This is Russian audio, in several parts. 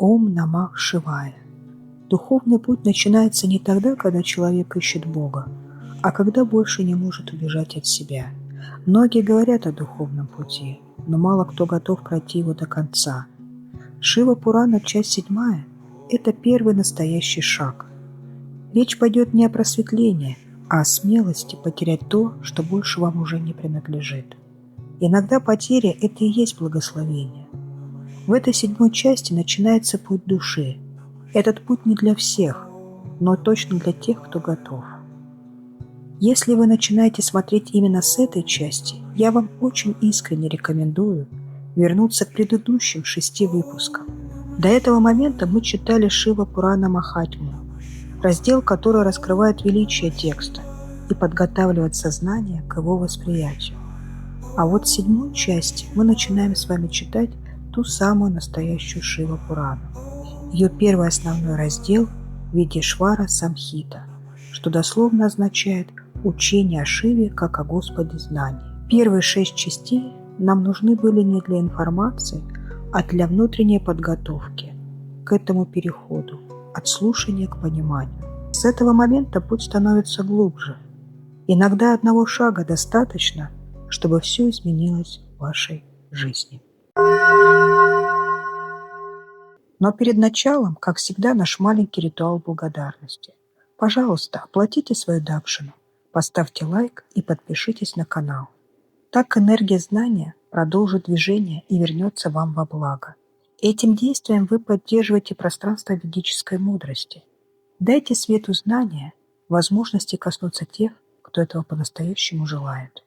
Ом Намах Шивая. Духовный путь начинается не тогда, когда человек ищет Бога, а когда больше не может убежать от себя. Многие говорят о духовном пути, но мало кто готов пройти его до конца. Шива Пурана, часть 7 – это первый настоящий шаг. Речь пойдет не о просветлении, а о смелости потерять то, что больше вам уже не принадлежит. Иногда потеря – это и есть благословение. В этой 7 части начинается путь души. Этот путь не для всех, но точно для тех, кто готов. Если вы начинаете смотреть именно с этой части, я вам очень искренне рекомендую вернуться к предыдущим 6 выпускам. До этого момента мы читали Шива Пурана Махатмью, раздел, который раскрывает величие текста и подготавливает сознание к его восприятию. А вот в 7 части мы начинаем с вами читать ту самую настоящую Шива Пурану. Ее первый основной раздел – Видишвара Самхита, что дословно означает «учение о Шиве как о Господе знаний». Первые 6 частей нам нужны были не для информации, а для внутренней подготовки к этому переходу, от слушания к пониманию. С этого момента путь становится глубже. Иногда одного шага достаточно, чтобы все изменилось в вашей жизни. Но перед началом, как всегда, наш маленький ритуал благодарности. Пожалуйста, оплатите свою дакшину, поставьте лайк и подпишитесь на канал. Так энергия знания продолжит движение и вернется вам во благо. Этим действием вы поддерживаете пространство ведической мудрости. Дайте свету знания возможности коснуться тех, кто этого по-настоящему желает.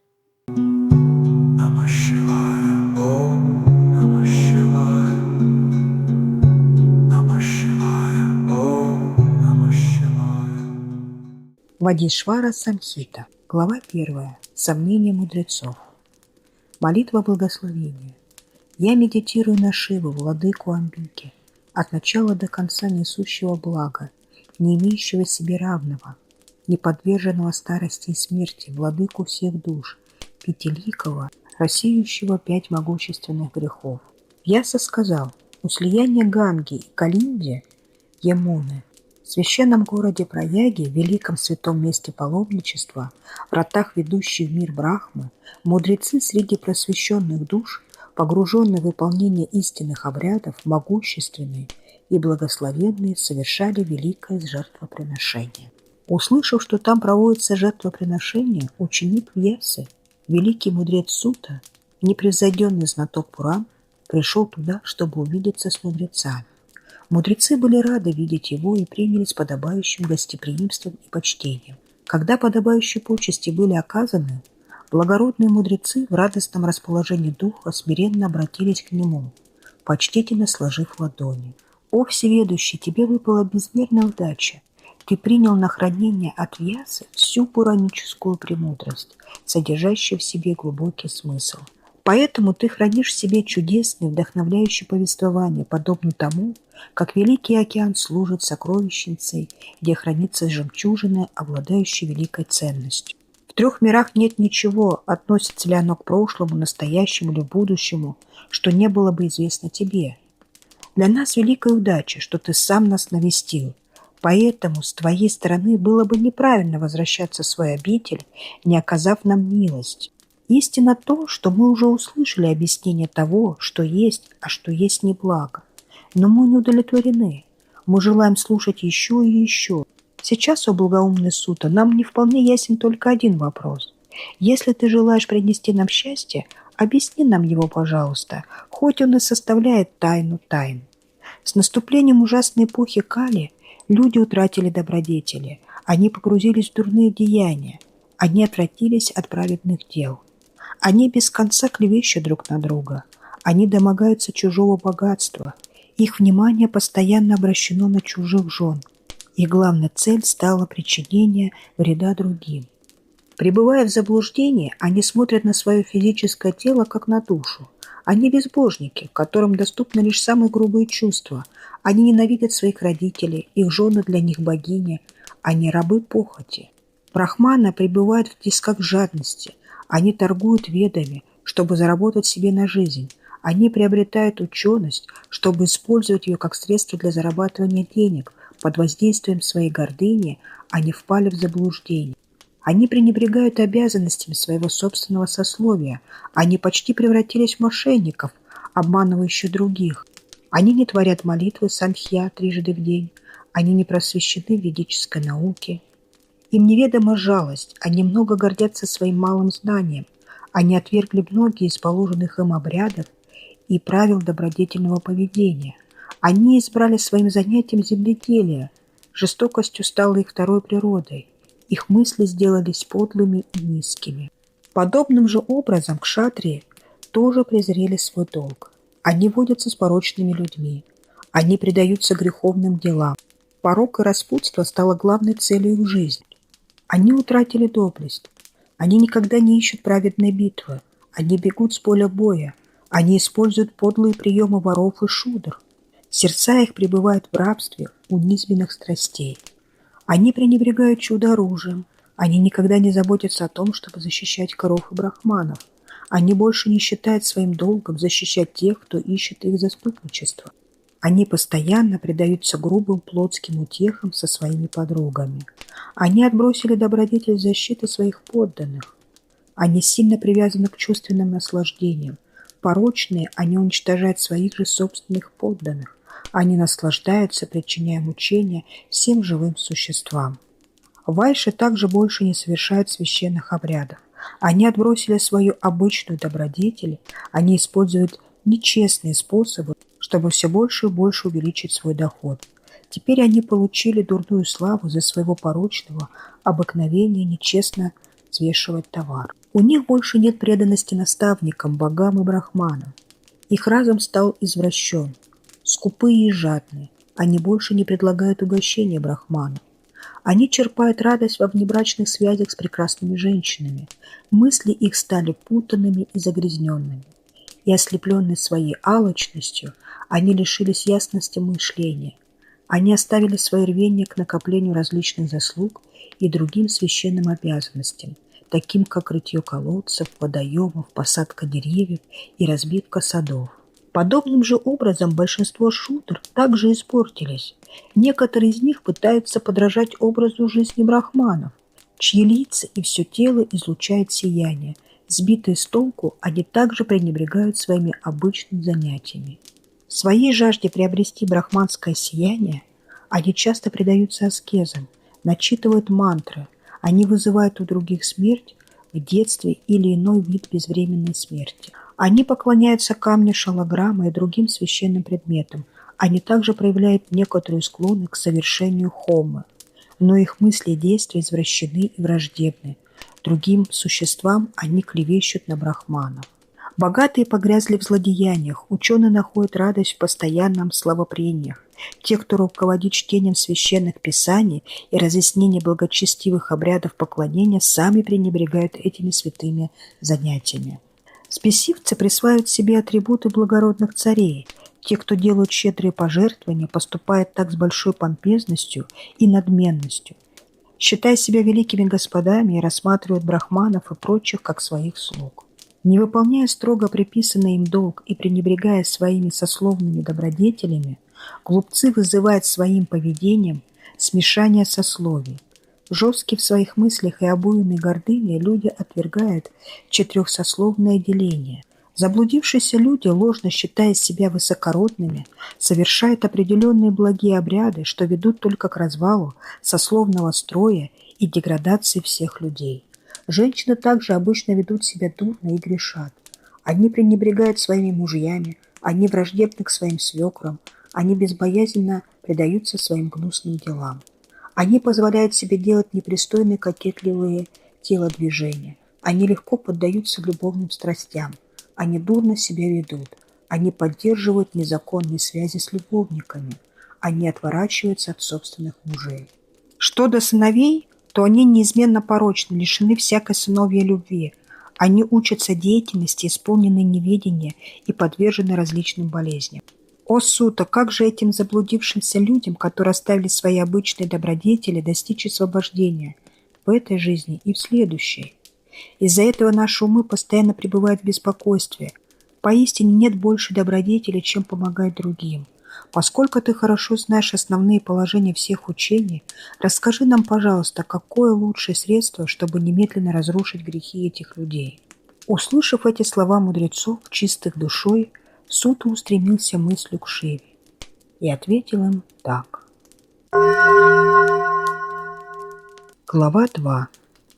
Вадишвара Самхита, глава 1. Сомнения мудрецов. Молитва благословения. Я медитирую на Шиву, владыку Амбики, от начала до конца несущего блага, не имеющего себе равного, не подверженного старости и смерти, владыку всех душ, пятиликого, рассеющего 5 могущественных грехов. Вьяса сказал: у слияния Ганги и Калинди, Ямуны, в священном городе Праяге, великом святом месте паломничества, вратах, ведущих в мир Брахмы, мудрецы среди просвещенных душ, погруженные в выполнение истинных обрядов, могущественные и благословенные, совершали великое жертвоприношение. Услышав, что там проводится жертвоприношение, ученик Вьясы, великий мудрец Сута, непревзойденный знаток Пуран, пришел туда, чтобы увидеться с мудрецами. Мудрецы были рады видеть его и приняли с подобающим гостеприимством и почтением. Когда подобающие почести были оказаны, благородные мудрецы в радостном расположении духа смиренно обратились к нему, почтительно сложив ладони. «О всеведущий, тебе выпала безмерная удача! Ты принял на хранение от Вьясы всю пураническую премудрость, содержащую в себе глубокий смысл. Поэтому ты хранишь в себе чудесное, вдохновляющее повествование, подобно тому, как Великий океан служит сокровищницей, где хранится жемчужина, обладающая великой ценностью. В 3 мирах нет ничего, относится ли оно к прошлому, настоящему или будущему, что не было бы известно тебе. Для нас великая удача, что ты сам нас навестил. Поэтому с твоей стороны было бы неправильно возвращаться в свою обитель, не оказав нам милость. Истина то, что мы уже услышали объяснение того, что есть, а что есть не благо. Но мы не удовлетворены. Мы желаем слушать еще и еще. Сейчас, о благоумный Сута, нам не вполне ясен только один вопрос. Если ты желаешь принести нам счастье, объясни нам его, пожалуйста, хоть он и составляет тайну тайн. С наступлением ужасной эпохи Кали люди утратили добродетели, они погрузились в дурные деяния, они отвратились от праведных дел. Они без конца клевещут друг на друга. Они домогаются чужого богатства. Их внимание постоянно обращено на чужих жен. Их главная цель стала причинение вреда другим. Пребывая в заблуждении, они смотрят на свое физическое тело как на душу. Они безбожники, которым доступны лишь самые грубые чувства. Они ненавидят своих родителей, их жены для них богини. Они рабы похоти. Брахманы пребывают в тисках жадности. Они торгуют ведами, чтобы заработать себе на жизнь. Они приобретают ученость, чтобы использовать ее как средство для зарабатывания денег. Под воздействием своей гордыни они впали в заблуждение. Они пренебрегают обязанностями своего собственного сословия. Они почти превратились в мошенников, обманывающих других. Они не творят молитвы санхья трижды в день. Они не просвещены в ведической науке. Им неведома жалость, они много гордятся своим малым знанием. Они отвергли многие из положенных им обрядов и правил добродетельного поведения. Они избрали своим занятием земледелие. Жестокостью стала их второй природой. Их мысли сделались подлыми и низкими. Подобным же образом кшатрии тоже презрели свой долг. Они водятся с порочными людьми. Они предаются греховным делам. Порок и распутство стало главной целью их жизни. Они утратили доблесть. Они никогда не ищут праведной битвы. Они бегут с поля боя. Они используют подлые приемы воров и шудр. Сердца их пребывают в рабстве у низменных страстей. Они пренебрегают чудо-оружием. Они никогда не заботятся о том, чтобы защищать коров и брахманов. Они больше не считают своим долгом защищать тех, кто ищет их заступничество. Они постоянно предаются грубым плотским утехам со своими подругами. Они отбросили добродетель защиты своих подданных. Они сильно привязаны к чувственным наслаждениям. Порочные, они уничтожают своих же собственных подданных. Они наслаждаются, причиняя мучения всем живым существам. Вайши также больше не совершают священных обрядов. Они отбросили свою обычную добродетель, они используют нечестные способы, чтобы все больше и больше увеличить свой доход. Теперь они получили дурную славу за своего порочного обыкновения нечестно взвешивать товар. У них больше нет преданности наставникам, богам и брахманам. Их разум стал извращен, скупые и жадные. Они больше не предлагают угощения брахману. Они черпают радость во внебрачных связях с прекрасными женщинами. Мысли их стали путанными и загрязненными. И ослепленные своей алчностью, они лишились ясности мышления. Они оставили свое рвение к накоплению различных заслуг и другим священным обязанностям, таким как рытье колодцев, водоемов, посадка деревьев и разбивка садов. Подобным же образом большинство шудр также испортились. Некоторые из них пытаются подражать образу жизни брахманов, чьи лица и все тело излучают сияние. Сбитые с толку, они также пренебрегают своими обычными занятиями. В своей жажде приобрести брахманское сияние они часто предаются аскезам, начитывают мантры, они вызывают у других смерть в детстве или иной вид безвременной смерти. Они поклоняются камню шалаграма и другим священным предметам. Они также проявляют некоторую склонность к совершению хомы, но их мысли и действия извращены и враждебны. Другим существам они клевещут на брахманов. Богатые погрязли в злодеяниях, ученые находят радость в постоянном славопрениях. Те, кто руководит чтением священных писаний и разъяснением благочестивых обрядов поклонения, сами пренебрегают этими святыми занятиями. Спесивцы присваивают себе атрибуты благородных царей. Те, кто делают щедрые пожертвования, поступают так с большой помпезностью и надменностью, считая себя великими господами и рассматривают брахманов и прочих как своих слуг. Не выполняя строго приписанный им долг и пренебрегая своими сословными добродетелями, глупцы вызывают своим поведением смешание сословий. Жесткие в своих мыслях и обуянные гордыней люди отвергают четырехсословное деление. Заблудившиеся люди, ложно считая себя высокородными, совершают определенные благие обряды, что ведут только к развалу сословного строя и деградации всех людей. Женщины также обычно ведут себя дурно и грешат. Они пренебрегают своими мужьями, они враждебны к своим свекрам, они безбоязненно предаются своим гнусным делам. Они позволяют себе делать непристойные кокетливые телодвижения. Они легко поддаются любовным страстям. Они дурно себя ведут. Они поддерживают незаконные связи с любовниками. Они отворачиваются от собственных мужей. Что до сыновей, то они неизменно порочны, лишены всякой сыновьей любви. Они учатся деятельности, исполненной неведения и подвержены различным болезням. О, Сута, как же этим заблудившимся людям, которые оставили свои обычные добродетели, достичь освобождения в этой жизни и в следующей? Из-за этого наши умы постоянно пребывают в беспокойстве. Поистине нет больше добродетели, чем помогать другим. Поскольку ты хорошо знаешь основные положения всех учений, расскажи нам, пожалуйста, какое лучшее средство, чтобы немедленно разрушить грехи этих людей». Услышав эти слова мудрецов, чистых душой, Сута устремился мыслью к Шиве и ответил им так. Глава 2.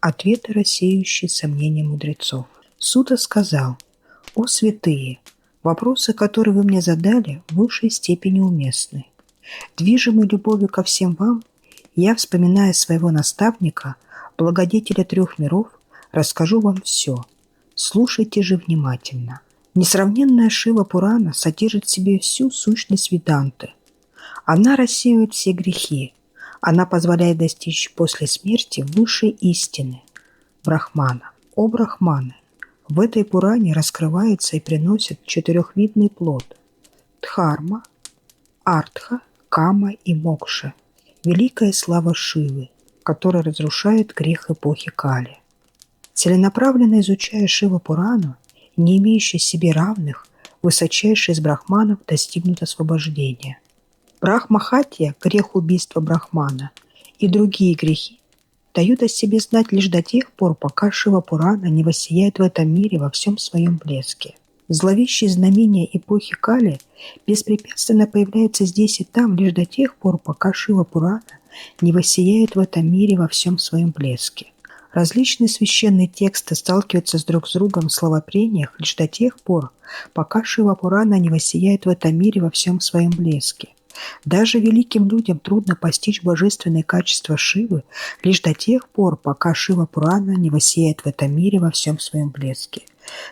Ответы, рассеющие сомнения мудрецов. Сута сказал: «О святые, вопросы, которые вы мне задали, в высшей степени уместны. Движимый любовью ко всем вам, я, вспоминая своего наставника, благодетеля трех миров, расскажу вам все. Слушайте же внимательно. Несравненная Шива Пурана содержит в себе всю сущность Веданты. Она рассеивает все грехи. Она позволяет достичь после смерти высшей истины – Брахмана. О Брахманы! В этой Пуране раскрывается и приносит четырехвидный плод – Дхарма, Артха, Кама и Мокша – великая слава Шивы, которая разрушает грех эпохи Кали. Целенаправленно изучая Шива Пурану, не имеющий себе равных, высочайший из брахманов достигнут освобождения. Брахмахатья, грех убийства брахмана, и другие грехи дают о себе знать лишь до тех пор, пока Шива Пурана не воссияет в этом мире во всем своем блеске. Зловещие знамения эпохи Кали беспрепятственно появляются здесь и там лишь до тех пор, пока Шива Пурана не воссияет в этом мире во всем своем блеске. Различные священные тексты сталкиваются друг с другом в словопрениях лишь до тех пор, пока Шива Пурана не воссияет в этом мире во всем своем блеске. Даже великим людям трудно постичь божественные качества Шивы лишь до тех пор, пока Шива Пурана не воссияет в этом мире во всем своем блеске.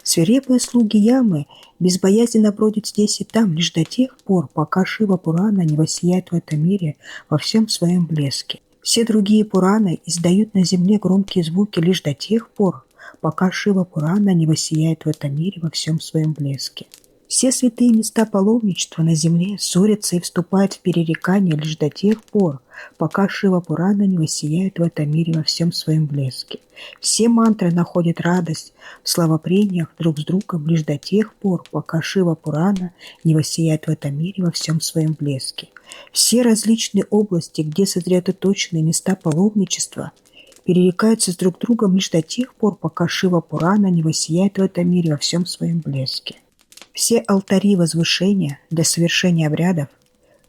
Свирепые слуги Ямы безбоязненно бродят здесь и там лишь до тех пор, пока Шива Пурана не воссияет в этом мире во всем своем блеске. Все другие Пураны издают на земле громкие звуки лишь до тех пор, пока Шива Пурана не воссияет в этом мире во всем своем блеске. Все святые места паломничества на земле ссорятся и вступают в перерекание лишь до тех пор, пока Шива Пурана не воссияет в этом мире во всем своем блеске. Все мантры находят радость в словопрениях друг с другом лишь до тех пор, пока Шива Пурана не воссияет в этом мире во всем своем блеске. Все различные области, где сосредоточены места паломничества, перерекаются с друг другом лишь до тех пор, пока Шива Пурана не воссияет в этом мире во всем своем блеске. Все алтари возвышения для совершения обрядов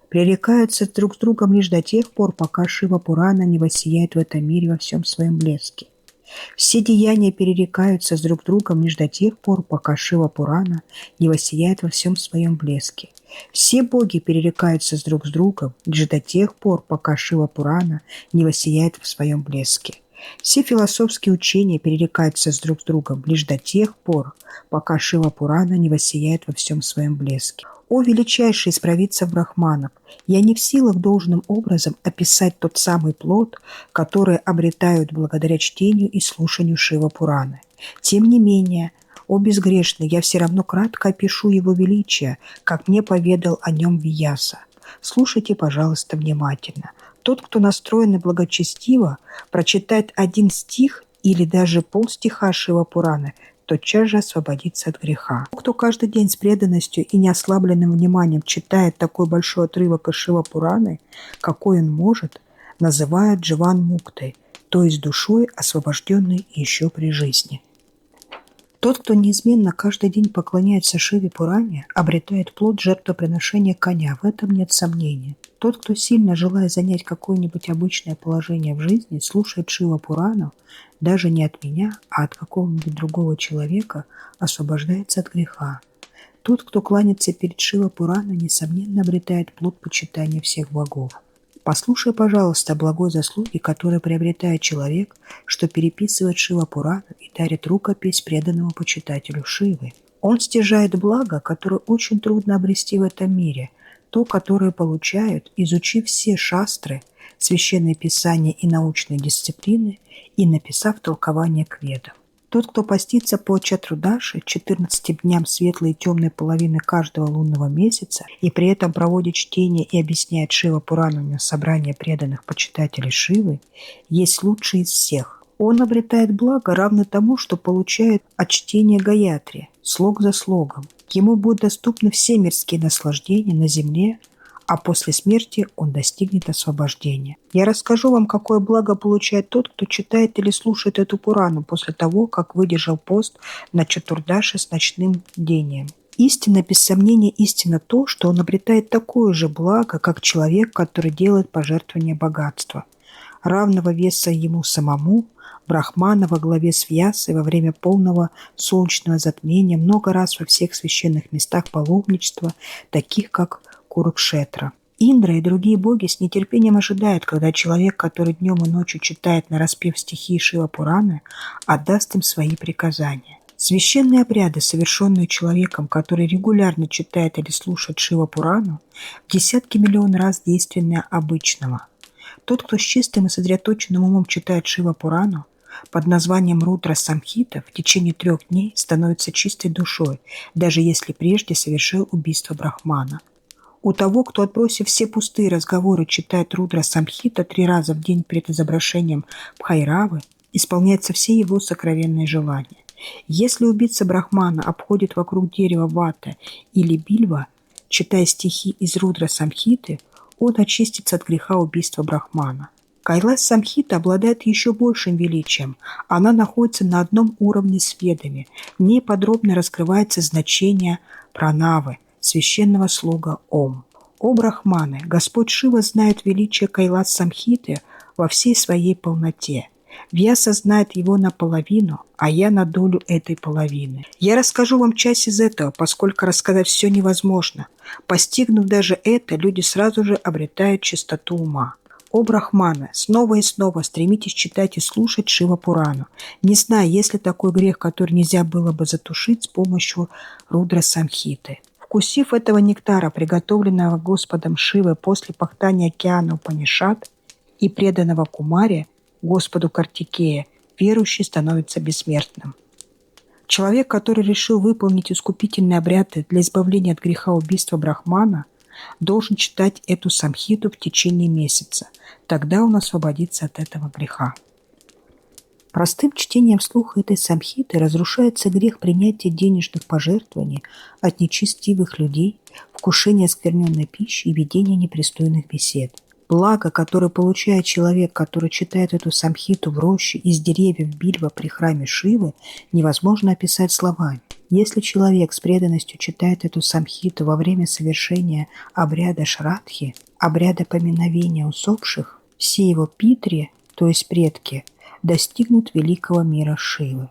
пререкаются друг с другом лишь до тех пор, пока Шива Пурана не воссияет в этом мире во всем своем блеске. Все деяния перерекаются с друг другом лишь до тех пор, пока Шива Пурана не воссияет во всем своем блеске. Все боги перерекаются друг с другом лишь до тех пор, пока Шива Пурана не воссияет в своем блеске. Все философские учения перерекаются друг с другом лишь до тех пор, пока Шива Пурана не воссияет во всем своем блеске. О величайший из провидцев брахманов! Я не в силах должным образом описать тот самый плод, который обретают благодаря чтению и слушанию Шива Пураны. Тем не менее, о безгрешный, я все равно кратко опишу его величие, как мне поведал о нем Вьяса. Слушайте, пожалуйста, внимательно. Тот, кто настроен и благочестиво, прочитает один стих или даже полстиха Шива Пураны, тотчас же освободится от греха. Кто каждый день с преданностью и неослабленным вниманием читает такой большой отрывок из Шива Пураны, какой он может, называют Дживан Муктой, то есть душой, освобожденной еще при жизни. Тот, кто неизменно каждый день поклоняется Шиве Пуране, обретает плод жертвоприношения коня, в этом нет сомнения. Тот, кто сильно желает занять какое-нибудь обычное положение в жизни, слушает Шива Пурану, даже не от меня, а от какого-нибудь другого человека, освобождается от греха. Тот, кто кланяется перед Шива Пурана, несомненно обретает плод почитания всех богов. Послушай, пожалуйста, благой заслуги, которые приобретает человек, что переписывает Шива Пурану и дарит рукопись преданному почитателю Шивы. Он стяжает благо, которое очень трудно обрести в этом мире, то, которое получают, изучив все шастры, священные писания и научные дисциплины и написав толкование к ведам. Тот, кто постится по Чатрудаши, 14 дням светлой и темной половины каждого лунного месяца, и при этом проводит чтение и объясняет Шива Пурану на собрание преданных почитателей Шивы, есть лучший из всех. Он обретает благо, равное тому, что получает от чтения Гаятри, слог за слогом. Ему будут доступны все мирские наслаждения на земле, а после смерти он достигнет освобождения. Я расскажу вам, какое благо получает тот, кто читает или слушает эту Пурану после того, как выдержал пост на Чатурдаше с ночным бдением. Истина, без сомнения, истина то, что он обретает такое же благо, как человек, который делает пожертвование богатства. Равного веса ему самому, Брахмана во главе с Вьясой во время полного солнечного затмения много раз во всех священных местах паломничества, таких как Курукшетра. Индра и другие боги с нетерпением ожидают, когда человек, который днем и ночью читает нараспев стихи Шива Пураны, отдаст им свои приказания. Священные обряды, совершенные человеком, который регулярно читает или слушает Шива Пурану, в десятки миллион раз действеннее обычного. Тот, кто с чистым и сосредоточенным умом читает Шива Пурану, под названием Рудра Самхита в течение 3 дней становится чистой душой, даже если прежде совершил убийство Брахмана. У того, кто, отбросив все пустые разговоры, читает Рудра Самхита 3 раза в день перед изображением Бхайравы, исполняются все его сокровенные желания. Если убийца Брахмана обходит вокруг дерева Вата или Бильва, читая стихи из Рудра Самхиты, он очистится от греха убийства Брахмана. Кайлас Самхита обладает еще большим величием. Она находится на одном уровне с Ведами. В ней подробно раскрывается значение пранавы, священного слога Ом. О Брахманы, Господь Шива знает величие Кайлас Самхиты во всей своей полноте. Вьяса знает его наполовину, а я на долю этой половины. Я расскажу вам часть из этого, поскольку рассказать все невозможно. Постигнув даже это, люди сразу же обретают чистоту ума. О Брахманы, снова и снова стремитесь читать и слушать Шива Пурану, не зная, есть ли такой грех, который нельзя было бы затушить с помощью Рудра Самхиты. Вкусив этого нектара, приготовленного Господом Шивой после пахтания океана Упанишад и преданного Кумаре, Господу Картикея, верующий становится бессмертным. Человек, который решил выполнить искупительные обряды для избавления от греха убийства Брахмана, должен читать эту самхиту в течение месяца. Тогда он освободится от этого греха. Простым чтением вслух этой самхиты разрушается грех принятия денежных пожертвований от нечестивых людей, вкушения оскверненной пищи и ведения непристойных бесед. Благо, которое получает человек, который читает эту самхиту в роще из деревьев Бильва при храме Шивы, невозможно описать словами. Если человек с преданностью читает эту самхиту во время совершения обряда Шрадхи, обряда поминовения усопших, все его питри, то есть предки, достигнут великого мира Шивы.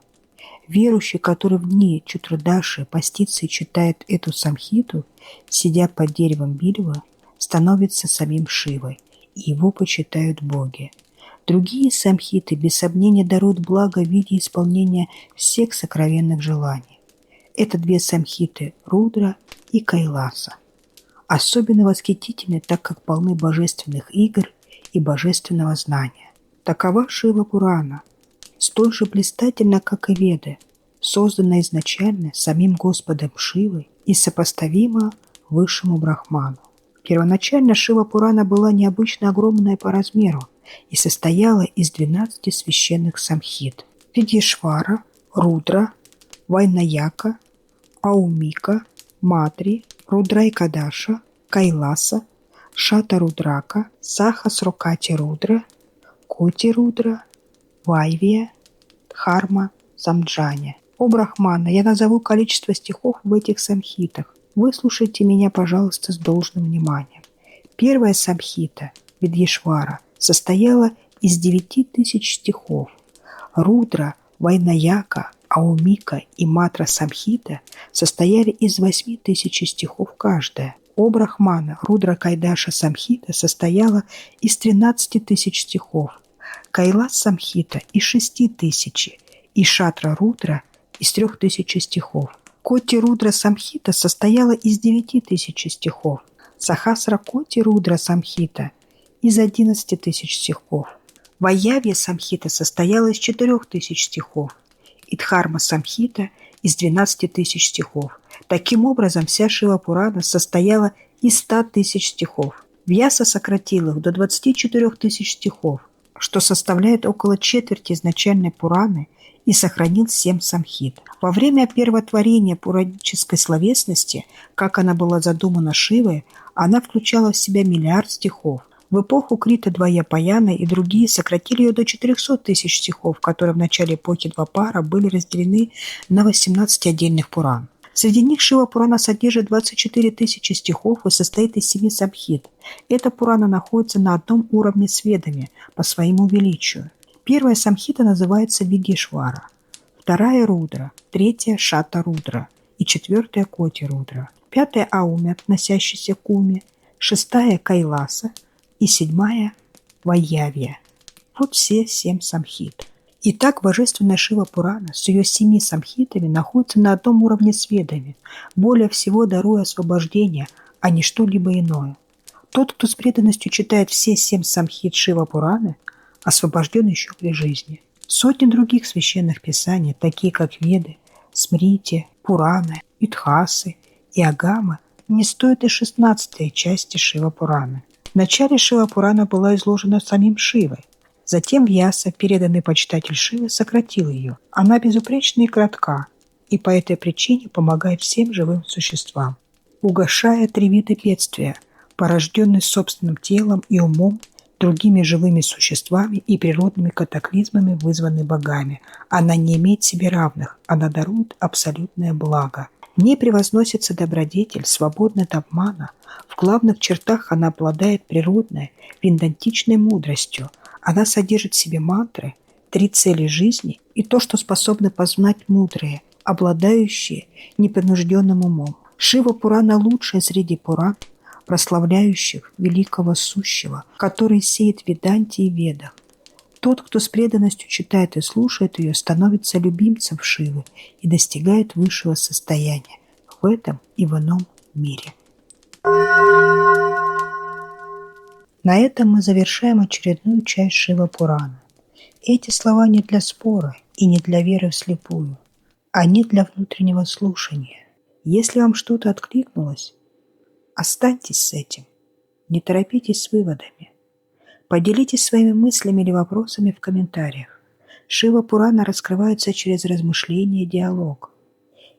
Верующий, который в дни Чатурдаши постится и читает эту самхиту, сидя под деревом Бильва, становится самим Шивой, и его почитают боги. Другие самхиты, без сомнения, даруют благо в виде исполнения всех сокровенных желаний. Это 2 самхиты – Рудра и Кайласа. Особенно восхитительны, так как полны божественных игр и божественного знания. Такова Шива Пурана, столь же блистательна, как и Веды, создана изначально самим Господом Шивой и сопоставима высшему Брахману. Первоначально Шива Пурана была необычно огромная по размеру и состояла из 12 священных самхит – Видьешвара, Рудра, Вайнаяка, Аумика, Матри, Рудрайкадаша, Кайласа, Шата Рудрака, Сахасрокати Рудра, Коти Рудра, Вайвия, Дхарма, Самджаня. О Брахмана, я назову количество стихов в этих самхитах. Выслушайте меня, пожалуйста, с должным вниманием. Первая самхита, Видьешвара, состояла из 9000 стихов. Рудра, Вайнаяка, Аумика и Матра Самхита состояли из 8000 стихов каждая. О Брахмана, Рудра Кайдаша Самхита состояла из 13 тысяч стихов. Кайлас Самхита из 6000 и Шатра Рудра из 3000 стихов. Коти Рудра Самхита состояла из 9000 стихов. Сахасра Коти Рудра Самхита из 11 тысяч стихов. Вайявья Самхита состояла из 4000 стихов. И Дхарма Самхита из 12 тысяч стихов. Таким образом, вся Шива Пурана состояла из 100 тысяч стихов. Вьяса сократил их до 24 тысяч стихов. что составляет около четверти изначальной Пураны и сохранил 7 самхит. Во время первотворения пуранической словесности, как она была задумана Шивой, она включала в себя миллиард стихов. В эпоху Крита Двая-Паяна и другие сократили ее до 400 тысяч стихов, которые в начале эпохи Двапара были разделены на 18 отдельных Пуран. Среди них Шива Пурана содержит 24 тысячи стихов и состоит из 7 самхит. Эта Пурана находится на одном уровне с Ведами по своему величию. Первая самхита называется Вигешвара, вторая – Рудра, третья – Шата Рудра и четвертая – Коти Рудра, пятая – Ауми, относящаяся к Уме, шестая – Кайласа и седьмая – Вайявия. Вот все 7 самхит. Итак, божественная Шива Пурана с ее 7 самхитами находится на одном уровне с Ведами, более всего даруя освобождение, а не что-либо иное. Тот, кто с преданностью читает все 7 самхит Шива Пураны, освобожден еще при жизни. Сотни других священных писаний, такие как Веды, Смрити, Пураны, Итхасы и Агамы, не стоят и 16-й части Шива Пураны. Вначале Шива Пурана была изложена самим Шивой. Затем Вьяса, переданный почитатель Шивы, сократил ее. Она безупречна и кратка, и по этой причине помогает всем живым существам, угошая 3 вида бедствия, порожденные собственным телом и умом, другими живыми существами и природными катаклизмами, вызванными богами. Она не имеет себе равных, она дарует абсолютное благо. В ней превозносится добродетель, свободна от обмана. В главных чертах она обладает природной, виндантичной мудростью. Она содержит в себе мантры, 3 цели жизни и то, что способны познать мудрые, обладающие непринужденным умом. Шива Пурана лучшая среди Пуран, прославляющих великого сущего, который сеет в Веданте и Ведах. Тот, кто с преданностью читает и слушает ее, становится любимцем Шивы и достигает высшего состояния в этом и в ином мире. На этом мы завершаем очередную часть Шива Пурана. Эти слова не для спора и не для веры вслепую. Они для внутреннего слушания. Если вам что-то откликнулось, останьтесь с этим. Не торопитесь с выводами. Поделитесь своими мыслями или вопросами в комментариях. Шива Пурана раскрывается через размышление и диалог.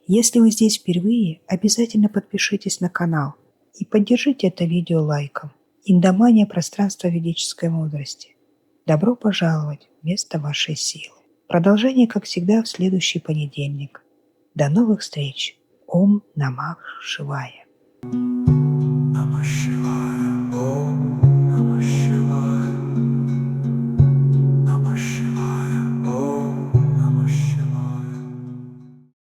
Если вы здесь впервые, обязательно подпишитесь на канал и поддержите это видео лайком. Индомания – пространство ведической мудрости. Добро пожаловать в место вашей силы. Продолжение, как всегда, в следующий понедельник. До новых встреч. Ом Намах Шивая. Намах Шивая. Ом Намах Шивая.